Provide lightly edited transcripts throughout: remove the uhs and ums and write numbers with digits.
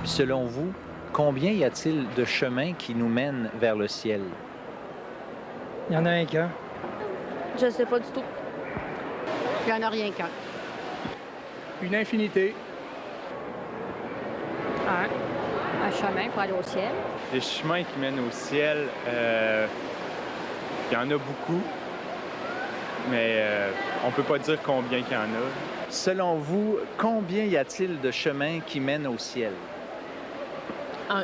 Selon vous, combien y a-t-il de chemins qui nous mènent vers le ciel? Il y en a un qu'un. Je sais pas du tout. Il n'y en a rien qu'un. Une infinité. Un chemin pour aller au ciel. Les chemins qui mènent au ciel, il y en a beaucoup, mais on peut pas dire combien qu'il y en a. Selon vous, combien y a-t-il de chemins qui mènent au ciel? Un.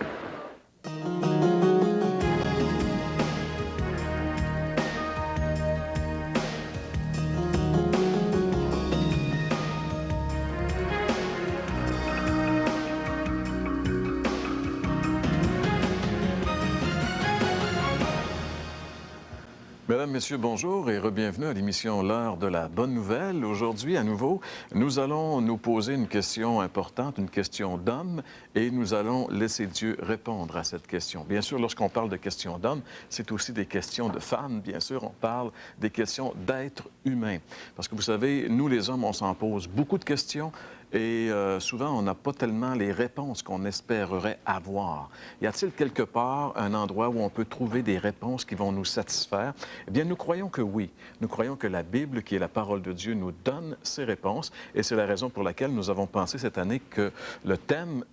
Mesdames, Messieurs, bonjour et re-bienvenue à l'émission L'heure de la bonne nouvelle. Aujourd'hui, à nouveau, nous allons nous poser une question importante, une question d'homme, et nous allons laisser Dieu répondre à cette question. Bien sûr, lorsqu'on parle de questions d'homme, c'est aussi des questions de femmes. Bien sûr, on parle des questions d'êtres humains. Parce que vous savez, nous les hommes, on s'en pose beaucoup de questions. Et souvent, on n'a pas tellement les réponses qu'on espérerait avoir. Y a-t-il quelque part un endroit où on peut trouver des réponses qui vont nous satisfaire? Eh bien, nous croyons que oui. Nous croyons que la Bible, qui est la parole de Dieu, nous donne ces réponses. Et c'est la raison pour laquelle nous avons pensé cette année que le thème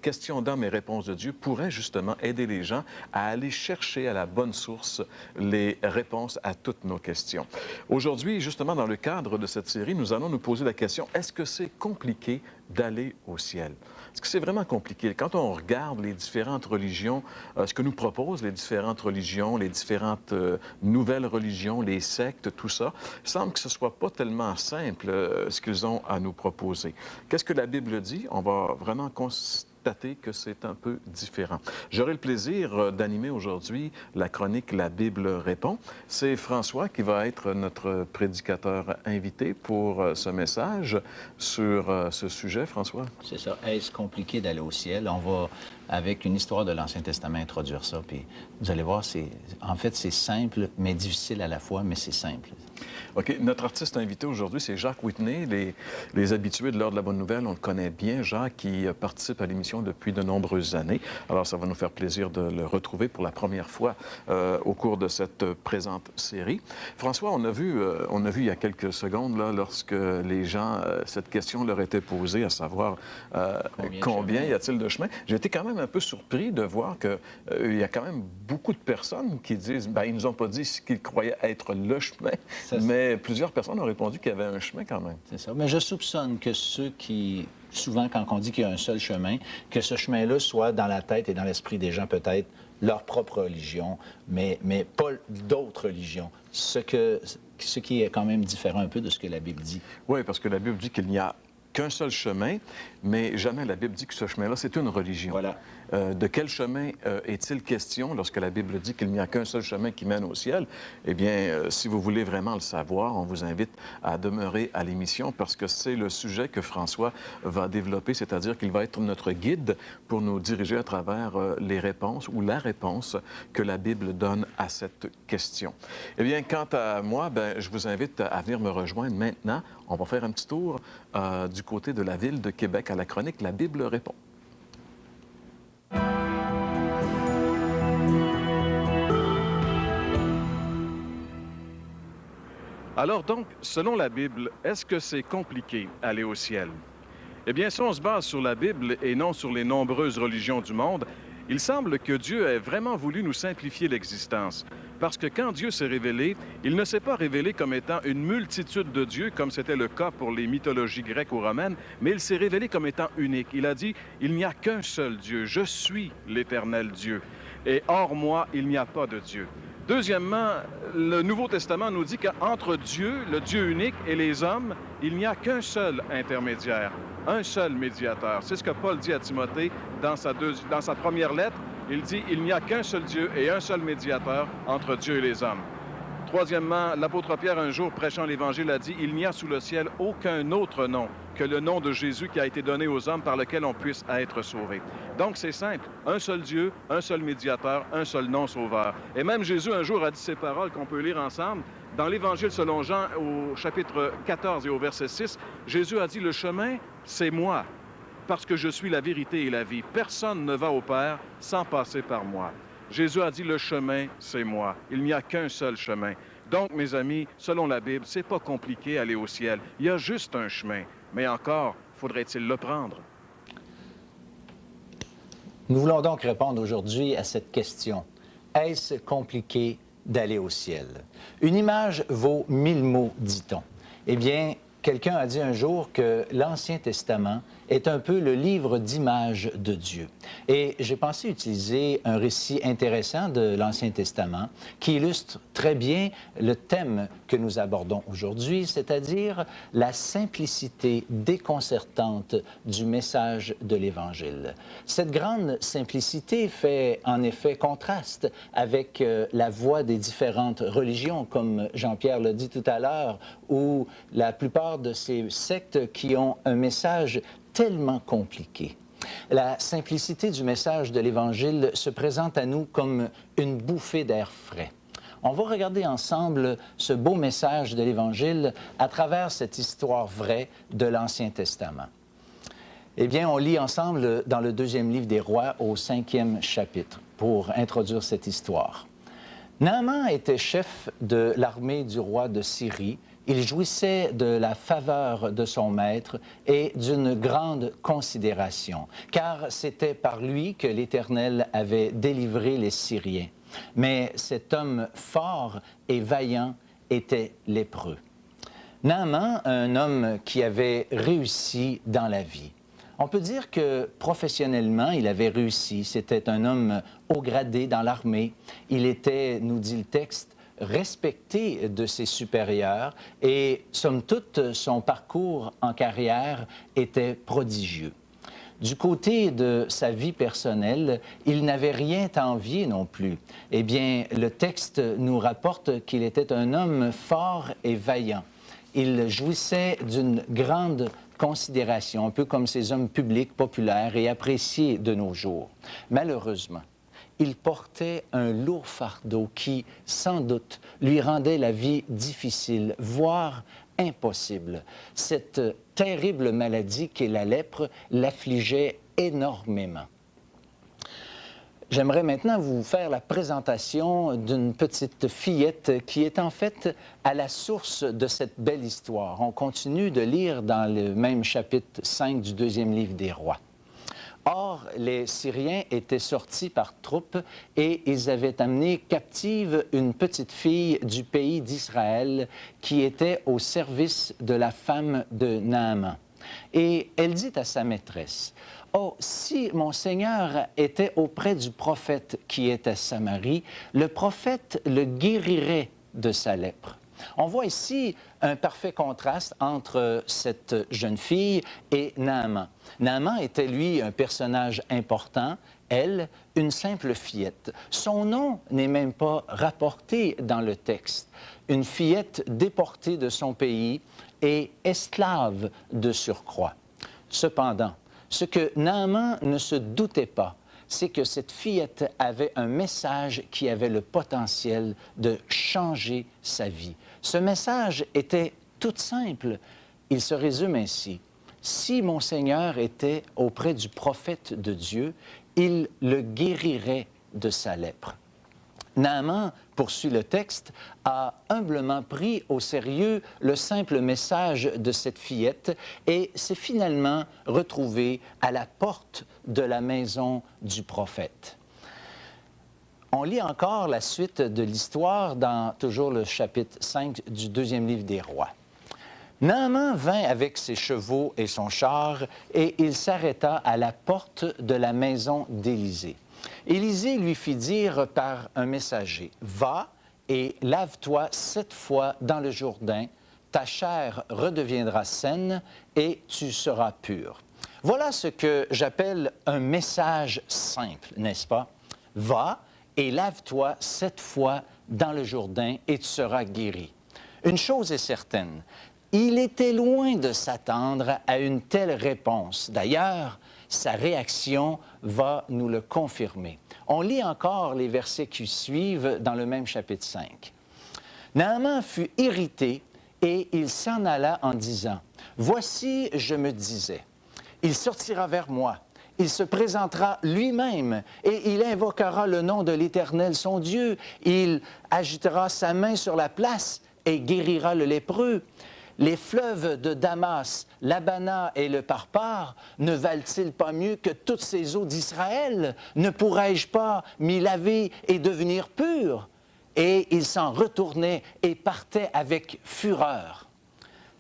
questions d'homme et réponses de Dieu pourrait justement aider les gens à aller chercher à la bonne source les réponses à toutes nos questions. Aujourd'hui, justement, dans le cadre de cette série, nous allons nous poser la question, est-ce que c'est compliqué d'aller au ciel? Est-ce que c'est vraiment compliqué? Quand on regarde les différentes religions, ce que nous proposent les différentes religions, les différentes nouvelles religions, les sectes, tout ça, il semble que ce ne soit pas tellement simple ce qu'ils ont à nous proposer. Qu'est-ce que la Bible dit? On va vraiment constater que c'est un peu différent. J'aurai le plaisir d'animer aujourd'hui la chronique La Bible répond. C'est François qui va être notre prédicateur invité pour ce message sur ce sujet. François? C'est ça. Est-ce compliqué d'aller au ciel? On va, avec une histoire de l'Ancien Testament, introduire ça. Puis vous allez voir, en fait, c'est simple, mais difficile à la fois, mais c'est simple. OK. Notre artiste invité aujourd'hui, c'est Jacques Whitney. Les habitués de l'heure de la bonne nouvelle, on le connaît bien. Jacques qui participe à l'émission depuis de nombreuses années. Alors, ça va nous faire plaisir de le retrouver pour la première fois au cours de cette présente série. François, on a vu il y a quelques secondes, là, lorsque les gens, cette question leur était posée, à savoir combien y a-t-il de chemins? J'ai été quand même un peu surpris de voir qu'il y a quand même beaucoup de personnes qui disent, bien, ils nous ont pas dit ce qu'ils croyaient être le chemin, mais plusieurs personnes ont répondu qu'il y avait un chemin quand même. C'est ça. Mais je soupçonne que ceux qui, souvent quand on dit qu'il y a un seul chemin, que ce chemin-là soit dans la tête et dans l'esprit des gens peut-être leur propre religion, mais pas d'autres religions. Ce qui est quand même différent un peu de ce que la Bible dit. Oui, parce que la Bible dit qu'il n'y a qu'un seul chemin, mais jamais la Bible dit que ce chemin-là, c'est une religion. Voilà. De quel chemin est-il question lorsque la Bible dit qu'il n'y a qu'un seul chemin qui mène au ciel? Eh bien, si vous voulez vraiment le savoir, on vous invite à demeurer à l'émission parce que c'est le sujet que François va développer, c'est-à-dire qu'il va être notre guide pour nous diriger à travers les réponses ou la réponse que la Bible donne à cette question. Eh bien, quant à moi, je vous invite à venir me rejoindre maintenant. On va faire un petit tour du côté de la ville de Québec à la chronique La Bible répond. Alors donc, selon la Bible, est-ce que c'est compliqué aller au ciel? Eh bien, si on se base sur la Bible et non sur les nombreuses religions du monde, il semble que Dieu ait vraiment voulu nous simplifier l'existence. Parce que quand Dieu s'est révélé, il ne s'est pas révélé comme étant une multitude de dieux, comme c'était le cas pour les mythologies grecques ou romaines, mais il s'est révélé comme étant unique. Il a dit, il n'y a qu'un seul Dieu, je suis l'Éternel Dieu. Et hors moi, il n'y a pas de Dieu. Deuxièmement, le Nouveau Testament nous dit qu'entre Dieu, le Dieu unique, et les hommes, il n'y a qu'un seul intermédiaire, un seul médiateur. C'est ce que Paul dit à Timothée dans sa première lettre. Il dit, il n'y a qu'un seul Dieu et un seul médiateur entre Dieu et les hommes. Troisièmement, l'apôtre Pierre, un jour, prêchant l'Évangile, a dit, il n'y a sous le ciel aucun autre nom que le nom de Jésus qui a été donné aux hommes par lequel on puisse être sauvé. Donc, c'est simple. Un seul Dieu, un seul médiateur, un seul nom sauveur. Et même Jésus, un jour, a dit ces paroles qu'on peut lire ensemble. Dans l'Évangile selon Jean, au chapitre 14 et au verset 6, Jésus a dit, le chemin, c'est moi. parce que je suis la vérité et la vie. Personne ne va au Père sans passer par moi. Jésus a dit, le chemin, c'est moi. Il n'y a qu'un seul chemin. Donc, mes amis, selon la Bible, c'est pas compliqué aller au ciel. Il y a juste un chemin. Mais encore, faudrait-il le prendre? Nous voulons donc répondre aujourd'hui à cette question. Est-ce compliqué d'aller au ciel? Une image vaut 1000 mots, dit-on. Eh bien, quelqu'un a dit un jour que l'Ancien Testament est un peu le livre d'images de Dieu. Et j'ai pensé utiliser un récit intéressant de l'Ancien Testament qui illustre très bien le thème que nous abordons aujourd'hui, c'est-à-dire la simplicité déconcertante du message de l'Évangile. Cette grande simplicité fait en effet contraste avec la voix des différentes religions, comme Jean-Pierre l'a dit tout à l'heure, ou la plupart de ces sectes qui ont un message tellement compliqué. La simplicité du message de l'Évangile se présente à nous comme une bouffée d'air frais. On va regarder ensemble ce beau message de l'Évangile à travers cette histoire vraie de l'Ancien Testament. Eh bien, on lit ensemble dans le 2e livre des Rois au 5e chapitre pour introduire cette histoire. Naaman était chef de l'armée du roi de Syrie. Il jouissait de la faveur de son maître et d'une grande considération, car c'était par lui que l'Éternel avait délivré les Syriens. Mais cet homme fort et vaillant était lépreux. Naaman, un homme qui avait réussi dans la vie. On peut dire que professionnellement, il avait réussi. C'était un homme haut gradé dans l'armée. Il était, nous dit le texte, respecté de ses supérieurs et, somme toute, son parcours en carrière était prodigieux. Du côté de sa vie personnelle, il n'avait rien à envier non plus. Eh bien, le texte nous rapporte qu'il était un homme fort et vaillant. Il jouissait d'une grande considération, un peu comme ces hommes publics, populaires et appréciés de nos jours. Malheureusement, il portait un lourd fardeau qui, sans doute, lui rendait la vie difficile, voire impossible. Cette terrible maladie qu'est la lèpre l'affligeait énormément. J'aimerais maintenant vous faire la présentation d'une petite fillette qui est en fait à la source de cette belle histoire. On continue de lire dans le même chapitre 5 du 2e livre des Rois. Or, les Syriens étaient sortis par troupes et ils avaient amené captive une petite fille du pays d'Israël qui était au service de la femme de Naaman. Et elle dit à sa maîtresse, « Oh, si mon Seigneur était auprès du prophète qui est à Samarie, le prophète le guérirait de sa lèpre. » On voit ici un parfait contraste entre cette jeune fille et Naaman. Naaman était, lui, un personnage important, elle, une simple fillette. Son nom n'est même pas rapporté dans le texte. Une fillette déportée de son pays et esclave de surcroît. Cependant, ce que Naaman ne se doutait pas, c'est que cette fillette avait un message qui avait le potentiel de changer sa vie. Ce message était tout simple. Il se résume ainsi. Si mon Seigneur était auprès du prophète de Dieu, il le guérirait de sa lèpre. Naaman, poursuit le texte, a humblement pris au sérieux le simple message de cette fillette et s'est finalement retrouvé à la porte de la maison du prophète. On lit encore la suite de l'histoire dans toujours le chapitre 5 du 2e livre des Rois. Naaman vint avec ses chevaux et son char et il s'arrêta à la porte de la maison d'Élisée. Élisée lui fit dire par un messager, « Va et lave-toi 7 fois dans le Jourdain, ta chair redeviendra saine et tu seras pur. » Voilà ce que j'appelle un message simple, n'est-ce pas? « Va et lave-toi 7 fois dans le Jourdain et tu seras guéri. » Une chose est certaine, il était loin de s'attendre à une telle réponse. D'ailleurs, sa réaction va nous le confirmer. On lit encore les versets qui suivent dans le même chapitre 5. Naaman fut irrité et il s'en alla en disant, « Voici, je me disais, Il sortira vers moi. Il se présentera lui-même et il invoquera le nom de l'Éternel, son Dieu. Il agitera sa main sur la place et guérira le lépreux. Les fleuves de Damas, l'Abana et le Parpar ne valent-ils pas mieux que toutes ces eaux d'Israël? Ne pourrais-je pas m'y laver et devenir pur? Et il s'en retournait et partait avec fureur.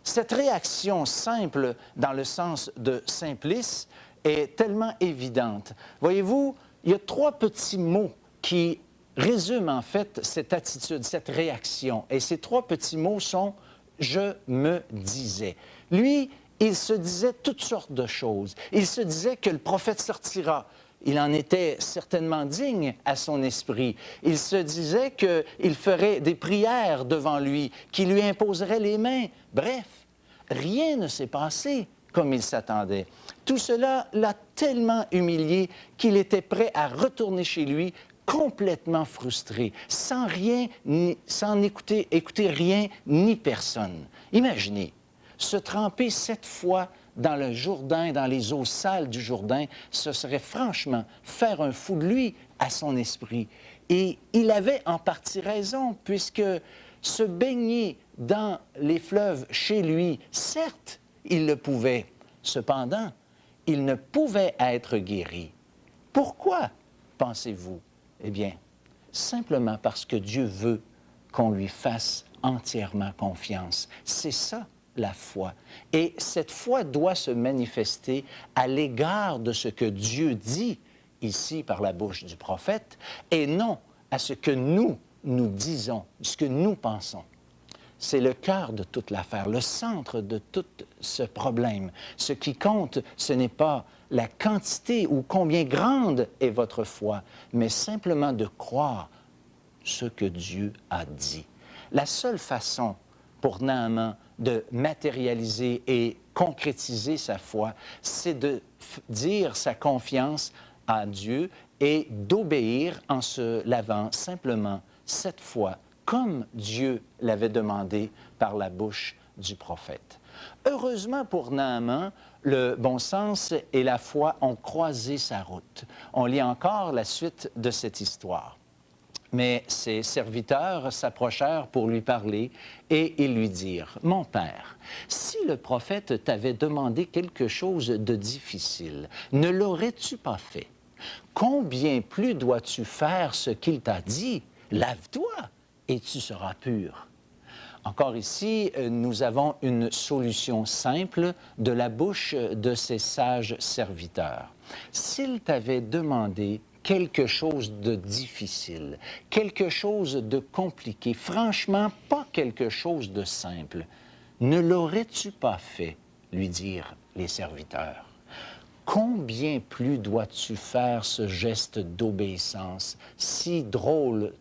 Cette réaction simple, dans le sens de simplice, est tellement évidente. Voyez-vous, il y a 3 petits mots qui résument en fait cette attitude, cette réaction. Et ces 3 petits mots sont « je me disais ». Lui, il se disait toutes sortes de choses. Il se disait que le prophète sortira. Il en était certainement digne à son esprit. Il se disait qu'il ferait des prières devant lui, qu'il lui imposerait les mains. Bref, rien ne s'est passé comme il s'attendait. Tout cela l'a tellement humilié qu'il était prêt à retourner chez lui complètement frustré, sans écouter rien ni personne. Imaginez, se tremper 7 fois dans le Jourdain, dans les eaux sales du Jourdain, ce serait franchement faire un fou de lui à son esprit. Et il avait en partie raison, puisque se baigner dans les fleuves chez lui, certes, il le pouvait. Cependant, il ne pouvait être guéri. Pourquoi, pensez-vous? Eh bien, simplement parce que Dieu veut qu'on lui fasse entièrement confiance. C'est ça, la foi. Et cette foi doit se manifester à l'égard de ce que Dieu dit ici par la bouche du prophète et non à ce que nous disons, ce que nous pensons. C'est le cœur de toute l'affaire, le centre de tout ce problème. Ce qui compte, ce n'est pas la quantité ou combien grande est votre foi, mais simplement de croire ce que Dieu a dit. La seule façon pour Naaman de matérialiser et concrétiser sa foi, c'est de dire sa confiance à Dieu et d'obéir en se lavant simplement 7 fois, comme Dieu l'avait demandé par la bouche du prophète. Heureusement pour Naaman, le bon sens et la foi ont croisé sa route. On lit encore la suite de cette histoire. Mais ses serviteurs s'approchèrent pour lui parler et ils lui dirent, « Mon père, si le prophète t'avait demandé quelque chose de difficile, ne l'aurais-tu pas fait? Combien plus dois-tu faire ce qu'il t'a dit? Lave-toi et tu seras pur. » Encore ici, nous avons une solution simple de la bouche de ces sages serviteurs. S'il t'avait demandé quelque chose de difficile, quelque chose de compliqué, franchement pas quelque chose de simple, ne l'aurais-tu pas fait, lui dirent les serviteurs. Combien plus dois-tu faire ce geste d'obéissance, si drôle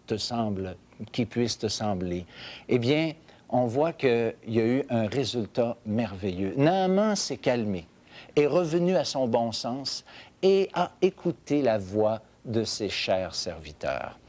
qu'il puisse te sembler? Eh bien, on voit qu'il y a eu un résultat merveilleux. Naaman s'est calmé, est revenu à son bon sens et a écouté la voix de ses chers serviteurs.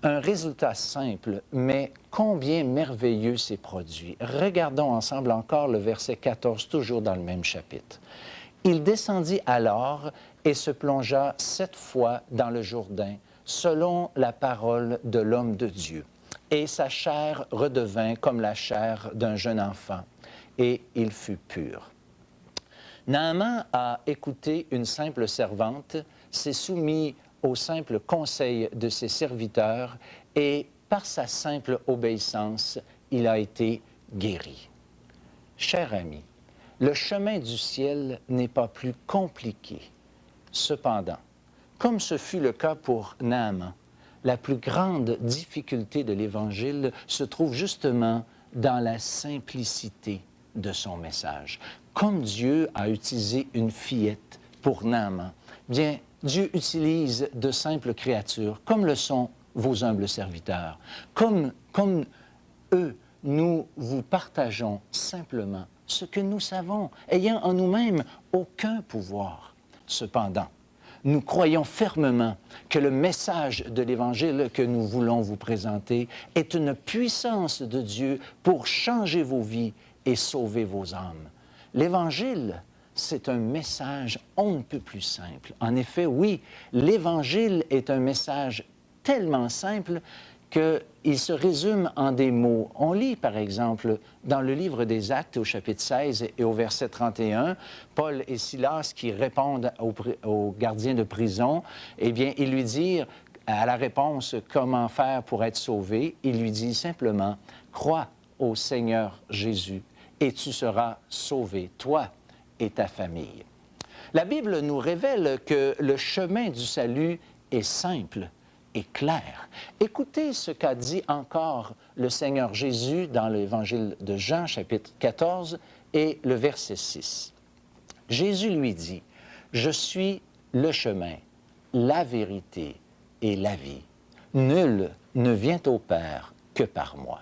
Un résultat simple, mais combien merveilleux s'est produit. Regardons ensemble encore le verset 14, toujours dans le même chapitre. « Il descendit alors et se plongea 7 fois dans le Jourdain, selon la parole de l'homme de Dieu. Et sa chair redevint comme la chair d'un jeune enfant, et il fut pur. » Naaman a écouté une simple servante, s'est soumis au simple conseil de ses serviteurs, et par sa simple obéissance, il a été guéri. Cher ami, le chemin du ciel n'est pas plus compliqué. Cependant, comme ce fut le cas pour Naaman, la plus grande difficulté de l'Évangile se trouve justement dans la simplicité de son message. Comme Dieu a utilisé une fillette pour Naaman, bien, Dieu utilise de simples créatures, comme le sont vos humbles serviteurs. Comme eux, nous vous partageons simplement ce que nous savons, ayant en nous-mêmes aucun pouvoir. Cependant, nous croyons fermement que le message de l'Évangile que nous voulons vous présenter est une puissance de Dieu pour changer vos vies et sauver vos âmes. L'Évangile, c'est un message on ne peut plus simple. En effet, oui, l'Évangile est un message tellement simple qu'il se résume en des mots. On lit, par exemple, dans le livre des Actes, au chapitre 16 et au verset 31, Paul et Silas qui répondent aux gardiens de prison, eh bien, ils lui disent, à la réponse « Comment faire pour être sauvé ?», il lui dit simplement « Crois au Seigneur Jésus et tu seras sauvé, toi et ta famille. » La Bible nous révèle que le chemin du salut est simple et clair. Écoutez ce qu'a dit encore le Seigneur Jésus dans l'Évangile de Jean, chapitre 14, et le verset 6. Jésus lui dit, « Je suis le chemin, la vérité et la vie. Nul ne vient au Père que par moi. »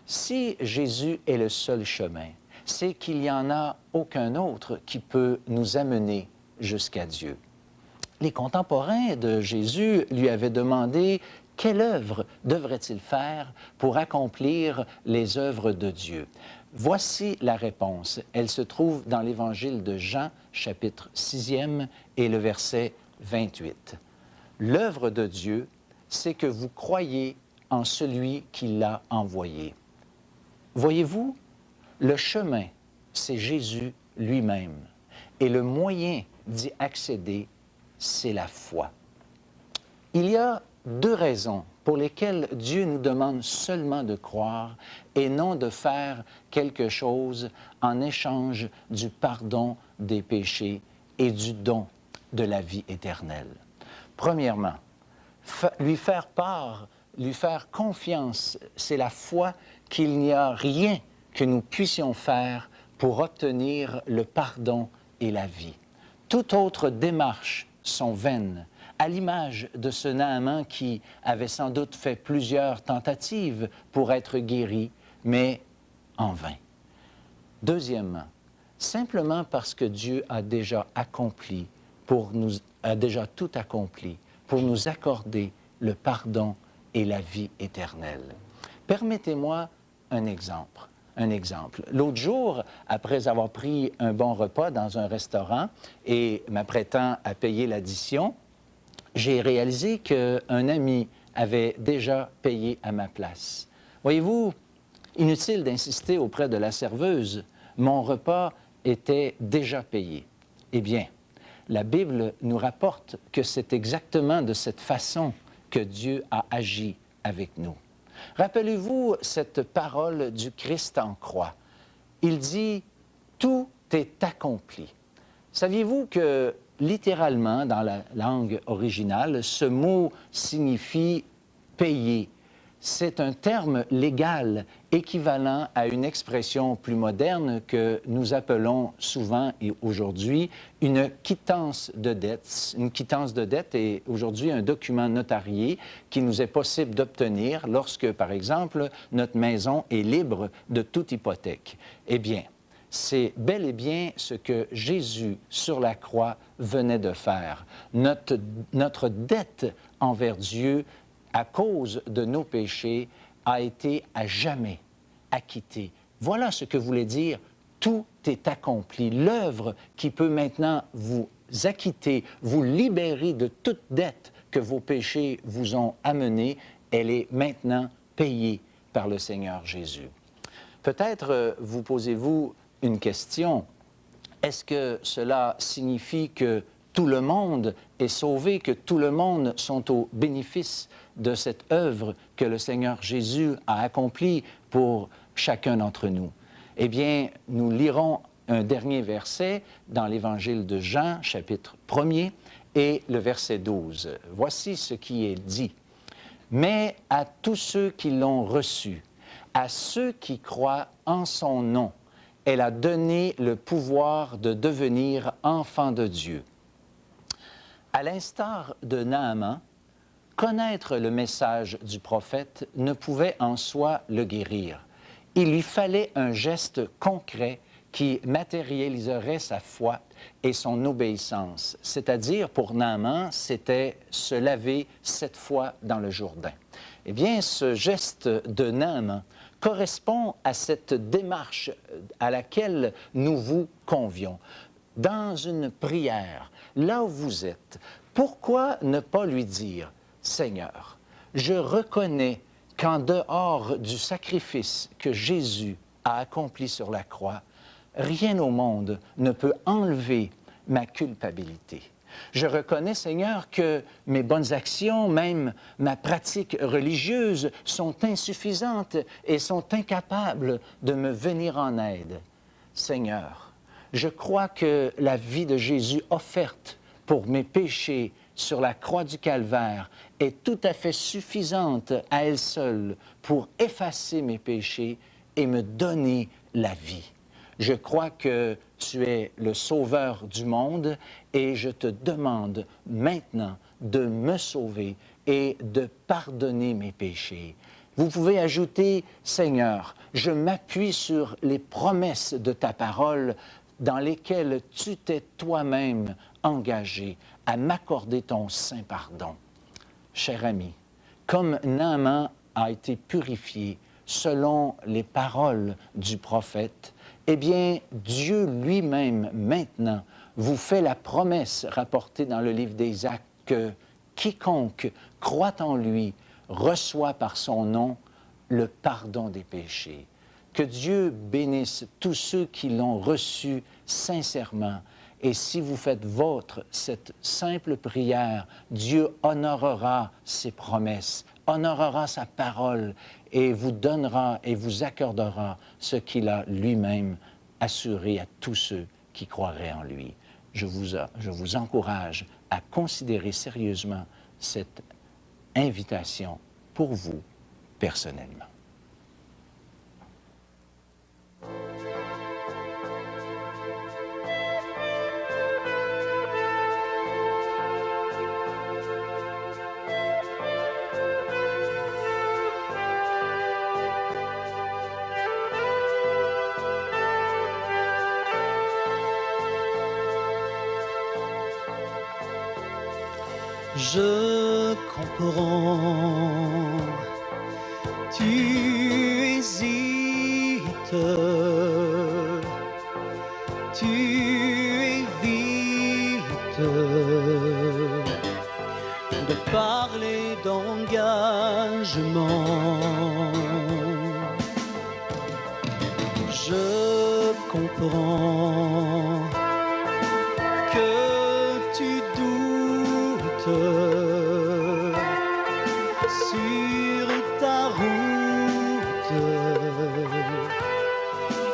Si Jésus est le seul chemin, c'est qu'il n'y en a aucun autre qui peut nous amener jusqu'à Dieu. Les contemporains de Jésus lui avaient demandé quelle œuvre devrait-il faire pour accomplir les œuvres de Dieu. Voici la réponse. Elle se trouve dans l'Évangile de Jean, chapitre 6e, et le verset 28. L'œuvre de Dieu, c'est que vous croyez en celui qui l'a envoyé. Voyez-vous, le chemin, c'est Jésus lui-même. Et le moyen d'y accéder, c'est la foi. Il y a deux raisons pour lesquelles Dieu nous demande seulement de croire et non de faire quelque chose en échange du pardon des péchés et du don de la vie éternelle. Premièrement, lui faire confiance, c'est la foi qu'il n'y a rien que nous puissions faire pour obtenir le pardon et la vie. Toute autre démarche sont vaines, à l'image de ce Naaman qui avait sans doute fait plusieurs tentatives pour être guéri, mais en vain. Deuxièmement, simplement parce que Dieu a déjà tout accompli pour nous accorder le pardon et la vie éternelle. Permettez-moi un exemple. L'autre jour, après avoir pris un bon repas dans un restaurant et m'apprêtant à payer l'addition, j'ai réalisé qu'un ami avait déjà payé à ma place. Voyez-vous, inutile d'insister auprès de la serveuse, mon repas était déjà payé. Eh bien, la Bible nous rapporte que c'est exactement de cette façon que Dieu a agi avec nous. Rappelez-vous cette parole du Christ en croix. Il dit « Tout est accompli ». Saviez-vous que, littéralement, dans la langue originale, ce mot signifie « payer ». C'est un terme légal équivalent à une expression plus moderne que nous appelons souvent et aujourd'hui une quittance de dette. Une quittance de dette est aujourd'hui un document notarié qui nous est possible d'obtenir lorsque, par exemple, notre maison est libre de toute hypothèque. Eh bien, c'est bel et bien ce que Jésus, sur la croix, venait de faire. Notre dette envers Dieu à cause de nos péchés, a été à jamais acquittée. Voilà ce que voulait dire « tout est accompli ». L'œuvre qui peut maintenant vous acquitter, vous libérer de toute dette que vos péchés vous ont amenée, elle est maintenant payée par le Seigneur Jésus. Peut-être vous posez-vous une question. Est-ce que cela signifie que tout le monde est sauvé, que tout le monde sont au bénéfice de cette œuvre que le Seigneur Jésus a accomplie pour chacun d'entre nous? Eh bien, nous lirons un dernier verset dans l'Évangile de Jean, chapitre 1er, et le verset 12. Voici ce qui est dit. « Mais à tous ceux qui l'ont reçu, à ceux qui croient en son nom, elle a donné le pouvoir de devenir enfants de Dieu. » À l'instar de Naaman, connaître le message du prophète ne pouvait en soi le guérir. Il lui fallait un geste concret qui matérialiserait sa foi et son obéissance. C'est-à-dire, pour Naaman, c'était se laver 7 fois dans le Jourdain. Eh bien, ce geste de Naaman correspond à cette démarche à laquelle nous vous convions. dans une prière, là où vous êtes, pourquoi ne pas lui dire, « Seigneur, je reconnais qu'en dehors du sacrifice que Jésus a accompli sur la croix, rien au monde ne peut enlever ma culpabilité. Je reconnais, Seigneur, que mes bonnes actions, même ma pratique religieuse, sont insuffisantes et sont incapables de me venir en aide. Seigneur, je crois que la vie de Jésus offerte pour mes péchés sur la croix du Calvaire est tout à fait suffisante à elle seule pour effacer mes péchés et me donner la vie. Je crois que tu es le sauveur du monde et je te demande maintenant de me sauver et de pardonner mes péchés. Vous pouvez ajouter, Seigneur, je m'appuie sur les promesses de ta parole dans lesquelles tu t'es toi-même engagé à m'accorder ton saint pardon. Cher ami, comme Naaman a été purifié selon les paroles du prophète, eh bien, Dieu lui-même, maintenant, vous fait la promesse rapportée dans le livre des Actes que quiconque croit en lui reçoit par son nom le pardon des péchés. Que Dieu bénisse tous ceux qui l'ont reçu sincèrement. Et si vous faites vôtre cette simple prière, Dieu honorera ses promesses, honorera sa parole et vous donnera et vous accordera ce qu'il a lui-même assuré à tous ceux qui croiraient en lui. Je vous encourage à considérer sérieusement cette invitation pour vous personnellement. Je comprends, tu hésites, tu évites de parler d'engagement. Je comprends que tu doutes sur ta route.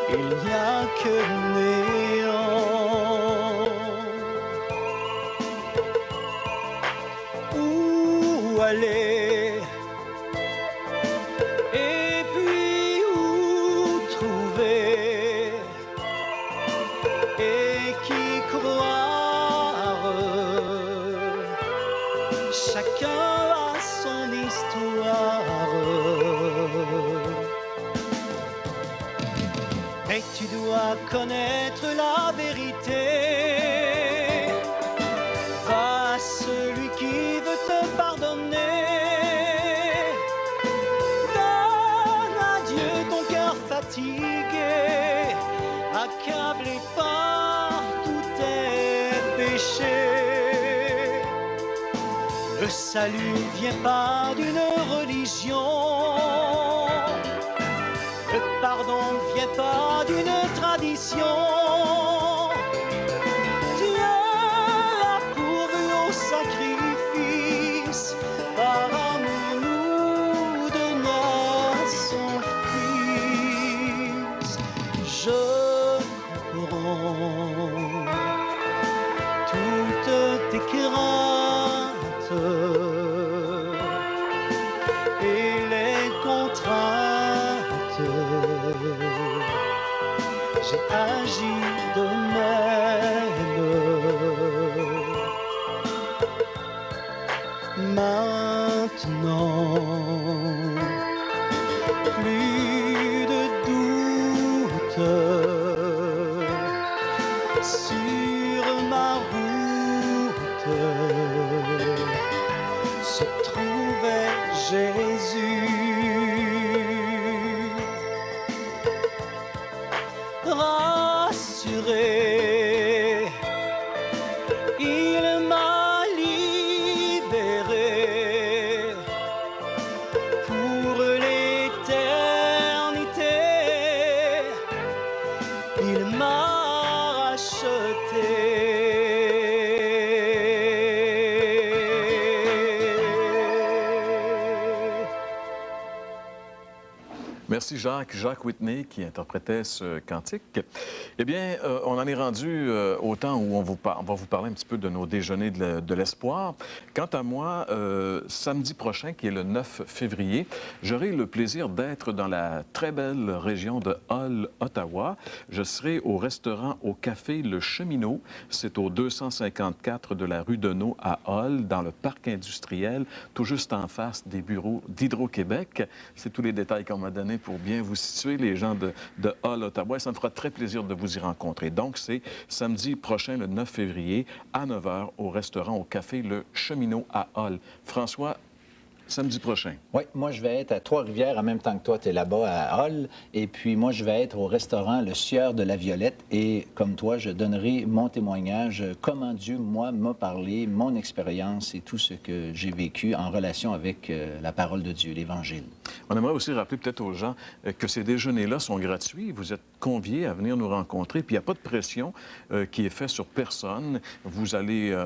Il n'y a que néant. Où aller? Et puis où trouver? Et qui croire? Chacun a son histoire. Mais tu dois connaître la vérité. Va à celui qui veut te pardonner. Donne à Dieu ton cœur fatigué, accablé par tous tes péchés. Le salut vient pas d'une religion. Le pardon ne vient pas d'une tradition. Dieu a pourvu au sacrifice. Par amour nous donna son Fils. Je comprends toutes tes craintes et les contraintes. J'ai agi de même. Maintenant, plus de doute sur ma route. Se trouvait Jésus. Rassuré, Merci Jacques. Jacques Whitney qui interprétait ce cantique. Eh bien, on en est rendu au temps où on va vous parler un petit peu de nos déjeuners de l'espoir. Quant à moi, samedi prochain, qui est le 9 février, j'aurai le plaisir d'être dans la très belle région de Hull, Ottawa. Je serai au restaurant au Café Le Cheminot. C'est au 254 de la rue Deneau à Hull, dans le parc industriel, tout juste en face des bureaux d'Hydro-Québec. C'est tous les détails qu'on m'a donnés pour bien vous situer, les gens de Hull, Ottawa. Et ça me fera très plaisir de vous y rencontrer. Donc, c'est samedi prochain, le 9 février, à 9 h, au restaurant au Café Le Cheminot à Hull. François, samedi prochain. Oui, moi, je vais être à Trois-Rivières en même temps que toi. Tu es là-bas à Hull. Et puis, moi, je vais être au restaurant Le Sieur de la Violette. Et comme toi, je donnerai mon témoignage, comment Dieu, moi, m'a parlé, mon expérience et tout ce que j'ai vécu en relation avec la parole de Dieu, l'Évangile. On aimerait aussi rappeler peut-être aux gens que ces déjeuners-là sont gratuits. Vous êtes conviés à venir nous rencontrer. Puis il n'y a pas de pression qui est faite sur personne. Vous allez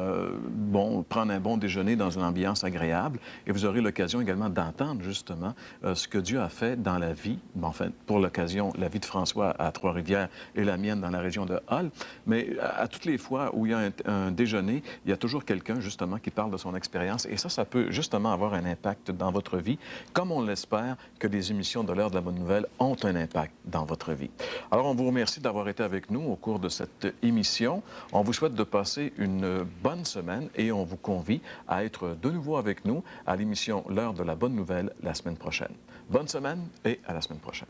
prendre un bon déjeuner dans une ambiance agréable et vous aurez l'occasion également d'entendre justement ce que Dieu a fait dans la vie, enfin pour l'occasion, la vie de François à Trois-Rivières et la mienne dans la région de Hull. Mais à toutes les fois où il y a un déjeuner, il y a toujours quelqu'un justement qui parle de son expérience et ça peut justement avoir un impact dans votre vie, comme on l'espère que les émissions de l'heure de la bonne nouvelle ont un impact dans votre vie. Alors, on vous remercie d'avoir été avec nous au cours de cette émission. On vous souhaite de passer une bonne semaine et on vous convie à être de nouveau avec nous à l'émission L'heure de la bonne nouvelle la semaine prochaine. Bonne semaine et à la semaine prochaine.